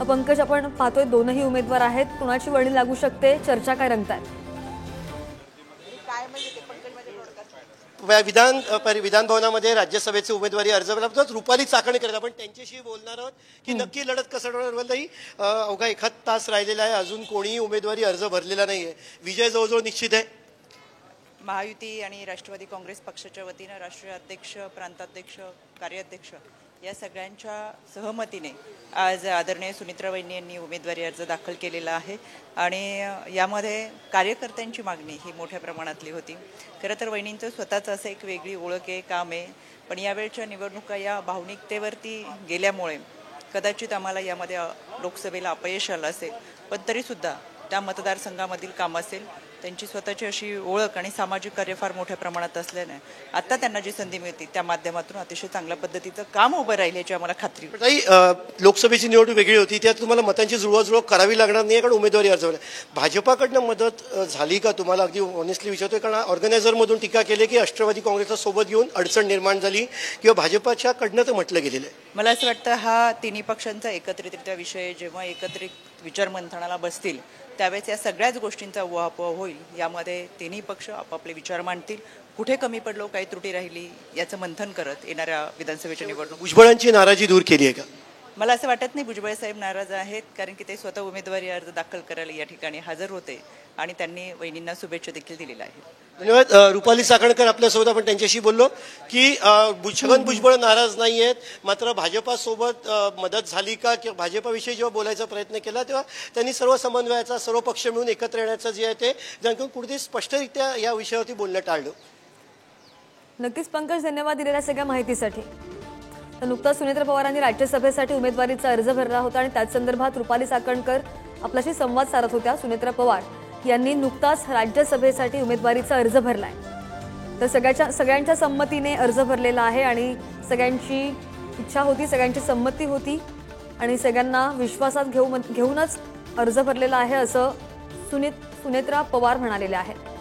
पंकज, आपण पाहतोय दोनही उमेदवार आहेत, कुणाची वर्णी लागू शकते, चर्चा काय रंगताय? विधान भवनामध्ये राज्यसभेचे उमेदवारी अर्ज भरला रुपाली चाकणकर, आपण त्यांच्याशी बोलणार आहोत की नक्की लढत कसं ठरवताई. अवघा एखाद तास राहिलेला आहे, अजून कोणीही उमेदवारी अर्ज भरलेला नाहीये. विजय जवळजवळ निश्चित आहे. महायुती आणि राष्ट्रवादी काँग्रेस पक्षाच्या वतीनं राष्ट्रीय अध्यक्ष, प्रांताध्यक्ष, कार्याध्यक्ष या सगळ्यांच्या सहमतीने आज आदरणीय सुनित्रा वहिनी यांनी उमेदवारी अर्ज दाखल केलेला आहे. आणि यामध्ये कार्यकर्त्यांची मागणी ही मोठ्या प्रमाणातली होती. खरं तर वहिनींचं स्वतःचं असं एक वेगळी ओळख आहे, काम आहे, पण यावेळच्या निवडणुका या भावनिकतेवरती गेल्यामुळे कदाचित आम्हाला यामध्ये लोकसभेला अपयश आलं असेल, पण तरीसुद्धा त्या मतदारसंघामधील काम असेल, त्यांची स्वतःची अशी ओळख आणि सामाजिक कार्य फार मोठ्या प्रमाणात असल्याने आता त्यांना जी संधी मिळते त्या माध्यमातून अतिशय चांगल्या पद्धतीचं काम उभं राहील याची आम्हाला खात्री होती. लोकसभेची निवडणूक वेगळी होती, त्यात तुम्हाला मतांची जुळवाजुळव करावी लागणार नाही, कारण उमेदवारी अर्ज भरला. भाजपाकडनं मदत झाली का तुम्हाला? अगदी ऑनेस्टली विचारतोय, कारण ऑर्गनायझरमधून टीका केली की राष्ट्रवादी काँग्रेसला सोबत घेऊन अडचण निर्माण झाली किंवा भाजपाच्याकडनं तर म्हटलं गेलेलं आहे. मला असं वाटतं हा तिन्ही पक्षांचा एकत्रितरित्या विषय जेव्हा एकत्रित विचार मंथनाला बसतील त्यावेळेस या सगळ्याच गोष्टींचा उहापोह होईल. यामध्ये तिन्ही पक्ष आपापले विचार मांडतील, कुठे कमी पडलो, काही त्रुटी राहिली याचं मंथन करत येणाऱ्या विधानसभेच्या निवडणूक. भुजबळांची नाराजी दूर केली आहे का? मला असं वाटत नाही भुजबळ साहेब नाराज आहेत, कारण की ते स्वतः उमेदवारी अर्ज दाखल करायला या ठिकाणी हजर होते आणि त्यांनी वहिनींना शुभेच्छा देखील दिलेल्या आहेत. धन्यवाद. रुपाली चाकणकर आपल्यासोबत, आपण त्यांच्याशी बोललो की छगन भुजबळ नाराज नाही आहेत, मात्र भाजपासोबत मदत झाली का किंवा भाजपाविषयी जेव्हा बोलायचा प्रयत्न केला तेव्हा त्यांनी सर्व समन्वयाचा, सर्व पक्ष मिळून एकत्र येण्याचं जे आहे ते ज्यांकडून कुठेतरी स्पष्टरित्या या विषयावरती बोलणं टाळलं. नक्कीच पंकज, धन्यवाद दिलेल्या सगळ्या माहितीसाठी. तर नुकताच सुनेत्रा पवारांनी राज्यसभेसाठी उमेदवारीचा अर्ज भरला होता आणि त्याच संदर्भात रुपाली चाकणकर आपल्याशी संवाद साधत होत्या. सुनेत्रा पवार यांनी नुकताच राज्यसभेसाठी उमेदवारीचा अर्ज भरलाय. तर सगळ्यांच्या संमतीने अर्ज भरलेला आहे आणि सगळ्यांची इच्छा होती, सगळ्यांची संमती होती आणि सगळ्यांना विश्वासात घेऊनच अर्ज भरलेला आहे असं सुनेत्रा पवार म्हणालेले आहेत.